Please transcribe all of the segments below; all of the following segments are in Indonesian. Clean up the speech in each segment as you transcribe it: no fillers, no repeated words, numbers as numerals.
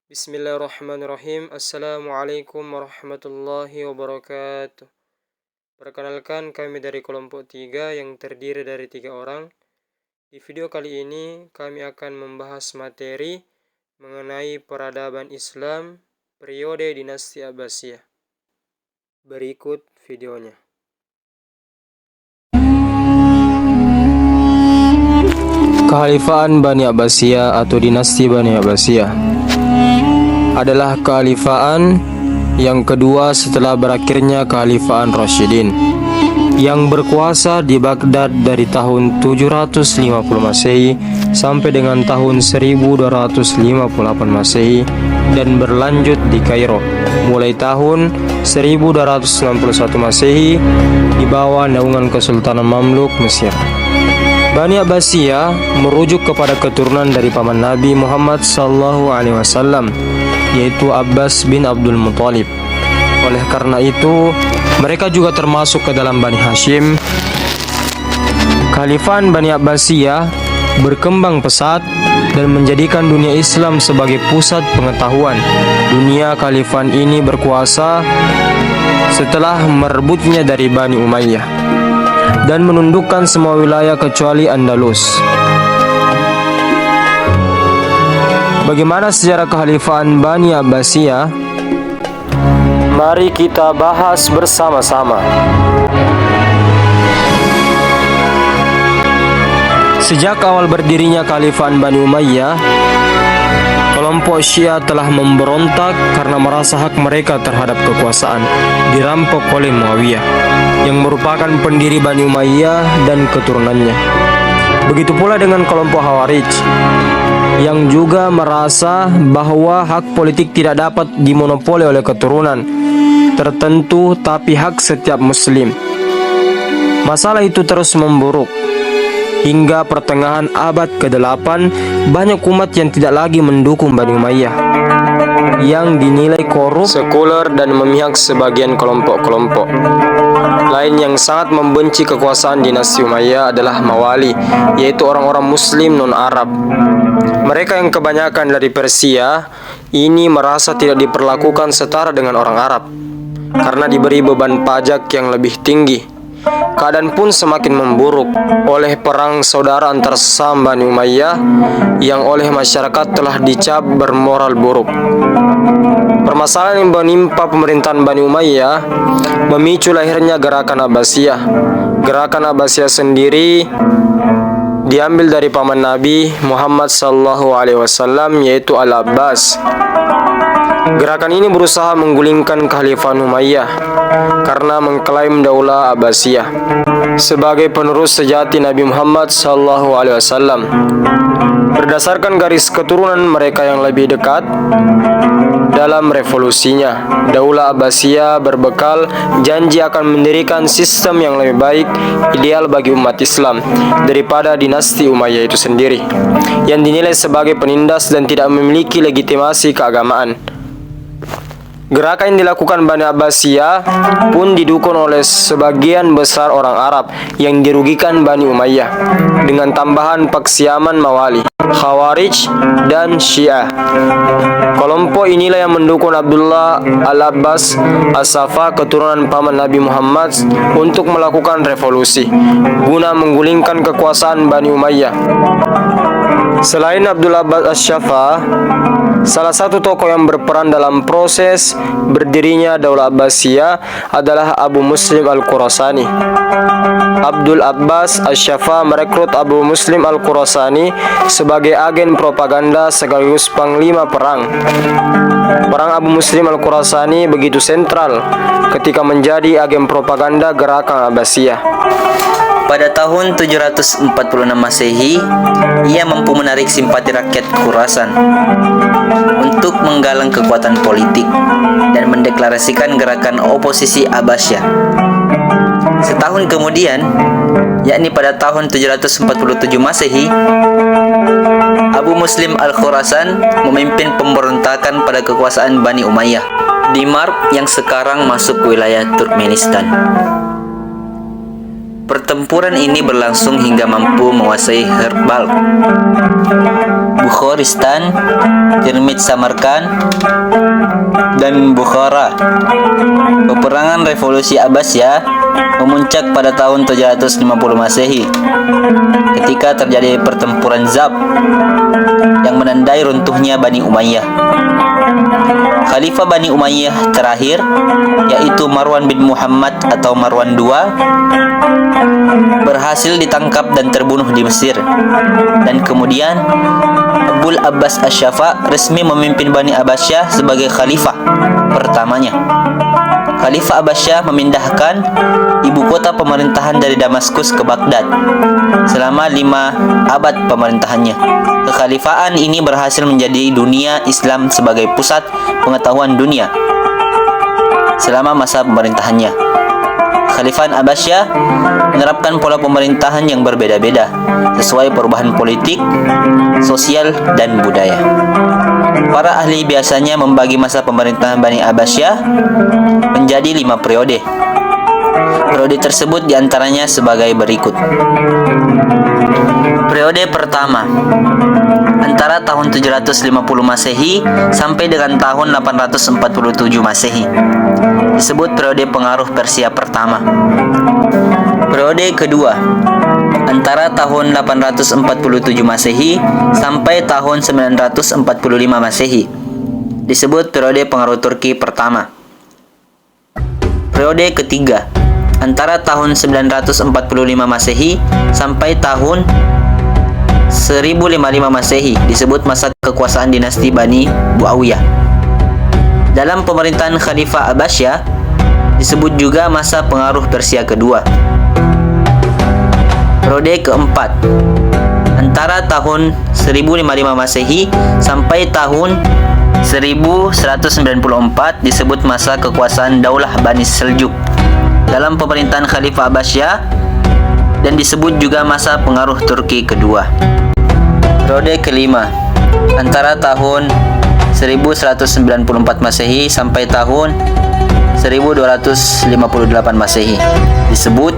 Bismillahirrahmanirrahim. Assalamualaikum warahmatullahi wabarakatuh. Perkenalkan, kami dari kelompok 3 yang terdiri dari 3 orang. Di video kali ini kami akan membahas materi mengenai peradaban Islam periode dinasti Abbasiyah. Berikut videonya. Kekhalifaan Bani Abbasiyah atau dinasti Bani Abbasiyah adalah kekhalifaan yang kedua setelah berakhirnya Kekhalifaan Rasyidin yang berkuasa di Baghdad dari tahun 750 Masehi sampai dengan tahun 1258 Masehi dan berlanjut di Kairo mulai tahun 1261 Masehi di bawah naungan Kesultanan Mamluk Mesir. Bani Abbasiyah merujuk kepada keturunan dari paman Nabi Muhammad SAW, yaitu Abbas bin Abdul Muthalib. Oleh karena itu, mereka juga termasuk ke dalam Bani Hashim. Kekhalifaan Bani Abbasiyah berkembang pesat dan menjadikan dunia Islam sebagai pusat pengetahuan. Dunia kekhalifaan ini berkuasa setelah merebutnya dari Bani Umayyah dan menundukkan semua wilayah kecuali Andalus. Bagaimana sejarah kekhalifaan Bani Abbasiyah? Mari kita bahas bersama-sama. Sejak awal berdirinya Kekhalifaan Bani Umayyah, kelompok Syiah telah memberontak karena merasa hak mereka terhadap kekuasaan dirampok oleh Muawiyah, yang merupakan pendiri Bani Umayyah dan keturunannya. Begitu pula dengan kelompok Khawarij, yang juga merasa bahwa hak politik tidak dapat dimonopoli oleh keturunan tertentu, tapi hak setiap muslim. Masalah itu terus memburuk. Hingga pertengahan abad ke-8, banyak umat yang tidak lagi mendukung Bani Umayyah, yang dinilai korup, sekuler, dan memihak sebagian kelompok-kelompok lain yang sangat membenci kekuasaan dinasti Umayyah adalah Mawali, yaitu orang-orang Muslim non-Arab. Mereka yang kebanyakan dari Persia ini merasa tidak diperlakukan setara dengan orang Arab karena diberi beban pajak yang lebih tinggi. Keadaan pun semakin memburuk oleh perang saudara antar sesama Bani Umayyah yang oleh masyarakat telah dicap bermoral buruk. Permasalahan yang menimpa pemerintahan Bani Umayyah memicu lahirnya Gerakan Abbasiyah. Gerakan Abbasiyah sendiri diambil dari paman Nabi Muhammad SAW, yaitu Al-Abbas. Gerakan ini berusaha menggulingkan Kekhalifaan Umayyah karena mengklaim Daulah Abbasiyah sebagai penerus sejati Nabi Muhammad SAW. Berdasarkan garis keturunan mereka yang lebih dekat dalam revolusinya, Daulah Abbasiyah berbekal janji akan mendirikan sistem yang lebih baik, ideal bagi umat Islam daripada dinasti Umayyah itu sendiri, yang dinilai sebagai penindas dan tidak memiliki legitimasi keagamaan. Gerakan yang dilakukan Bani Abbasiyah pun didukung oleh sebagian besar orang Arab yang dirugikan Bani Umayyah dengan tambahan Paksiaman Mawali, Khawarij, dan Syiah. Kelompok inilah yang mendukung Abdullah Al-Abbas As-Saffah, keturunan paman Nabi Muhammad, untuk melakukan revolusi guna menggulingkan kekuasaan Bani Umayyah. Selain Abdullah Abbas As-Saffah, salah satu tokoh yang berperan dalam proses berdirinya Daulah Abbasiyah adalah Abu Muslim Al-Khurasani. Abdul Abbas As-Saffah merekrut Abu Muslim Al-Khurasani sebagai agen propaganda sekaligus panglima perang. Perang Abu Muslim Al-Khurasani begitu sentral ketika menjadi agen propaganda Gerakan Abbasiyah. Pada tahun 746 Masehi, ia mampu menarik simpati rakyat Khurasan untuk menggalang kekuatan politik dan mendeklarasikan gerakan oposisi Abbasiyah. Setahun kemudian, yakni pada tahun 747 Masehi, Abu Muslim Al-Khurasan memimpin pemberontakan pada kekuasaan Bani Umayyah di Marb yang sekarang masuk wilayah Turkmenistan. Pertempuran ini berlangsung hingga mampu menguasai Herbal, Bukhoristan, Tirmidz Samarkand, dan Bukhara. Peperangan Revolusi Abbasiyah memuncak pada tahun 750 Masehi ketika terjadi pertempuran Zab yang menandai runtuhnya Bani Umayyah. Khalifah Bani Umayyah terakhir, yaitu Marwan bin Muhammad atau Marwan II, berhasil ditangkap dan terbunuh di Mesir. Dan kemudian Abul Abbas Asy-Syafa resmi memimpin Bani Abbasiyah sebagai khalifah pertamanya. Khalifah Abbasiyah memindahkan ibu kota pemerintahan dari Damaskus ke Baghdad selama 5 abad pemerintahannya. Kekhalifahan ini berhasil menjadi dunia Islam sebagai pusat pengetahuan dunia selama masa pemerintahannya. Khalifah Abbasiyah menerapkan pola pemerintahan yang berbeda-beda sesuai perubahan politik, sosial, dan budaya. Para ahli biasanya membagi masa pemerintahan Bani Abbasiyah menjadi 5 periode. Periode tersebut diantaranya sebagai berikut. Periode pertama, antara tahun 750 Masehi sampai dengan tahun 847 Masehi, disebut periode pengaruh Persia pertama. Periode kedua, antara tahun 847 Masehi sampai tahun 945 Masehi, disebut periode pengaruh Turki pertama. Periode ketiga, antara tahun 945 Masehi sampai tahun 1055 Masehi, disebut masa kekuasaan dinasti Bani Muawiyah. Dalam pemerintahan Khalifah Abbasiyah disebut juga masa pengaruh Persia kedua. Periode keempat, antara tahun 1055 Masehi sampai tahun 1194, disebut masa kekuasaan Daulah Bani Seljuk dalam pemerintahan Khalifah Abbasiyah dan disebut juga masa pengaruh Turki kedua. Periode kelima, antara tahun 1194 Masehi sampai tahun 1258 Masehi, disebut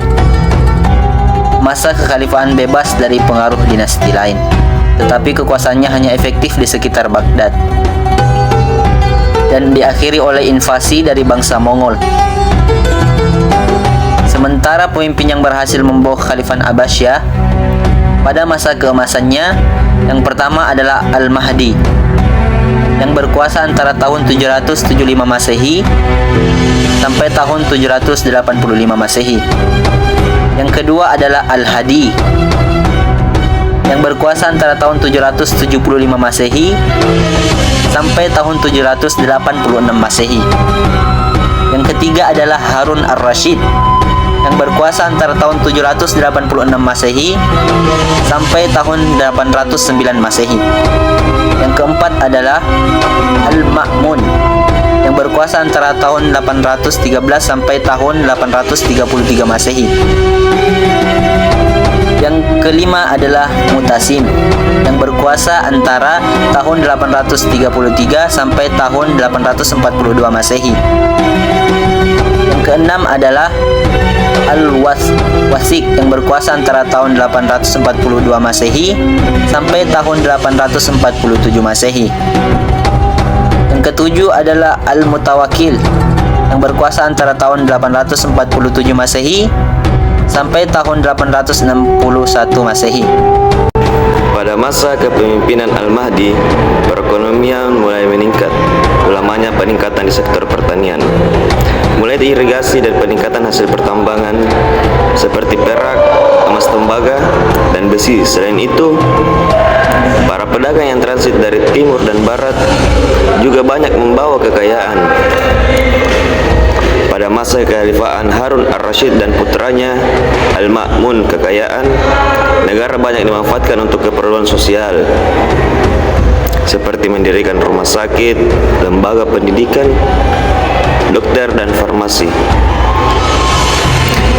masa kekhalifahan bebas dari pengaruh dinasti lain, tetapi kekuasaannya hanya efektif di sekitar Baghdad dan diakhiri oleh invasi dari bangsa Mongol. Sementara pemimpin yang berhasil membawa kekhalifahan Abbasiyah pada masa keemasannya, yang pertama adalah Al-Mahdi yang berkuasa antara tahun 775 Masehi sampai tahun 785 Masehi. Yang kedua adalah Al-Hadi yang berkuasa antara tahun 775 Masehi sampai tahun 786 Masehi. Yang ketiga adalah Harun ar-Rasyid yang berkuasa antara tahun 786 Masehi sampai tahun 809 Masehi. Yang keempat adalah Al-Ma'mun yang berkuasa antara tahun 813 sampai tahun 833 Masehi. Yang kelima adalah Mutasim yang berkuasa antara tahun 833 sampai tahun 842 Masehi. Yang keenam adalah Al-Wasik yang berkuasa antara tahun 842 Masehi sampai tahun 847 Masehi. Yang ketujuh adalah Al-Mutawakkil yang berkuasa antara tahun 847 Masehi sampai tahun 861 Masehi. Pada masa kepemimpinan Al-Mahdi, perekonomian mulai meningkat. Ulamanya peningkatan di sektor pertanian, mulai dari irigasi dan peningkatan hasil pertambangan seperti perak, emas tembaga, dan besi. Selain itu, para pedagang yang transit dari timur dan barat juga banyak membawa kekayaan. Pada masa kekhalifahan Harun ar-Rasyid dan putranya Al-Ma'mun, kekayaan negara banyak dimanfaatkan untuk keperluan sosial seperti mendirikan rumah sakit, lembaga pendidikan, dokter, dan farmasi.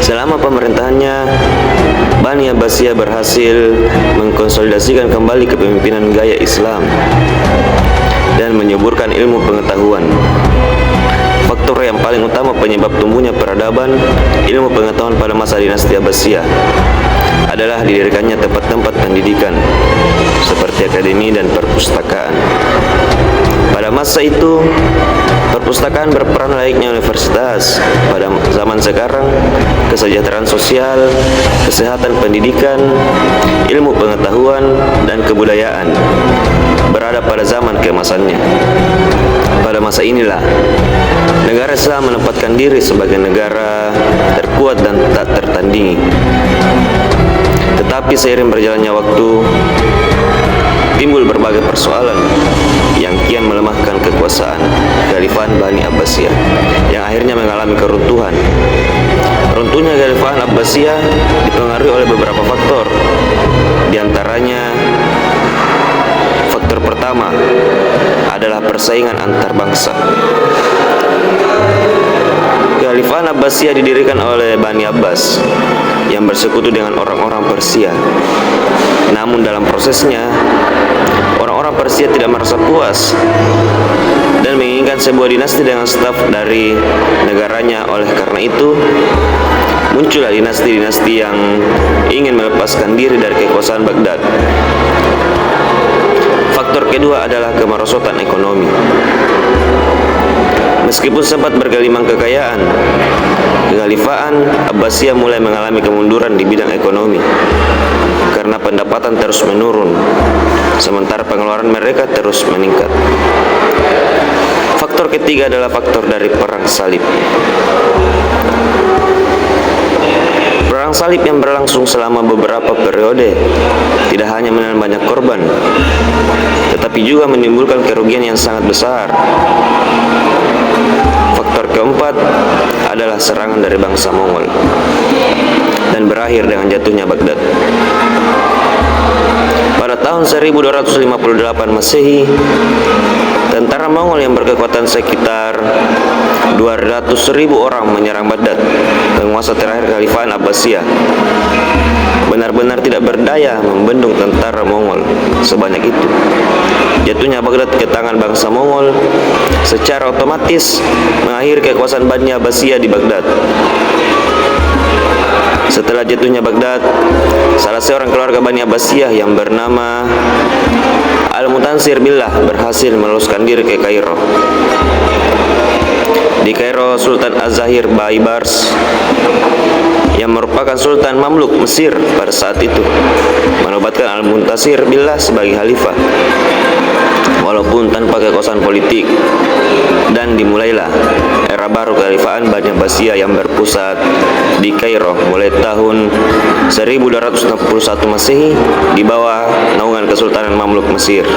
Selama pemerintahannya, Bani Abbasiyah berhasil mengkonsolidasikan kembali kepemimpinan gaya Islam dan menyuburkan ilmu pengetahuan. faktor yang paling utama penyebab tumbuhnya peradaban ilmu pengetahuan pada masa dinasti Abbasiyah adalah didirikannya tempat-tempat pendidikan seperti akademi dan perpustakaan. Pada masa itu, perpustakaan berperan layaknya universitas. Pada zaman sekarang, kesejahteraan sosial, kesehatan pendidikan, ilmu pengetahuan, dan kebudayaan berada pada zaman keemasannya. Pada masa inilah, negara Islam menempatkan diri sebagai negara terkuat dan tak tertandingi. Tetapi seiring berjalannya waktu, timbul berbagai persoalan yang kian melemahkan kekuasaan Khalifaan Bani Abbasiyah yang akhirnya mengalami keruntuhan. Runtuhnya Khalifaan Abbasiyah dipengaruhi oleh beberapa faktor. Di antaranya, faktor pertama adalah persaingan antar bangsa. Khalifaan Abbasiyah didirikan oleh Bani Abbas yang bersekutu dengan orang-orang Persia. Namun dalam prosesnya, orang-orang Persia tidak merasa puas dan menginginkan sebuah dinasti dengan staf dari negaranya. Oleh karena itu, muncullah dinasti-dinasti yang ingin melepaskan diri dari kekuasaan Baghdad. Faktor kedua adalah kemerosotan ekonomi. Meskipun sempat bergelimang kekayaan, Kekhalifaan Abbasiyah mulai mengalami kemunduran di bidang ekonomi karena pendapatan terus menurun, sementara pengeluaran mereka terus meningkat. Faktor ketiga adalah faktor dari perang salib. Perang salib yang berlangsung selama beberapa periode tidak hanya menelan banyak korban, tetapi juga menimbulkan kerugian yang sangat besar. Faktor keempat adalah serangan dari bangsa Mongol dan berakhir dengan jatuhnya Baghdad. Pada tahun 1258 Masehi, tentara Mongol yang berkekuatan sekitar 200.000 orang menyerang Baghdad, penguasa terakhir Khalifaan Abbasiyah. Benar-benar tidak berdaya membendung tentara Mongol sebanyak itu. Jatuhnya Baghdad ke tangan bangsa Mongol secara otomatis mengakhiri kekuasaan Bani Abbasiyah di Baghdad. Setelah jatuhnya Baghdad, salah seorang keluarga Bani Abbasiyah yang bernama Al-Mutansir Billah berhasil meloloskan diri ke Kairo. Di Kairo, Sultan Az-Zahir Baibars yang merupakan Sultan Mamluk Mesir pada saat itu menobatkan Al-Muntasir Billah sebagai khalifah, walaupun tanpa kekuasaan politik, dan dimulailah era baru Kekhalifaan Bani Abbasiyah yang berpusat di Kairo mulai tahun 1261 Masehi di bawah naungan Kesultanan Mamluk Mesir.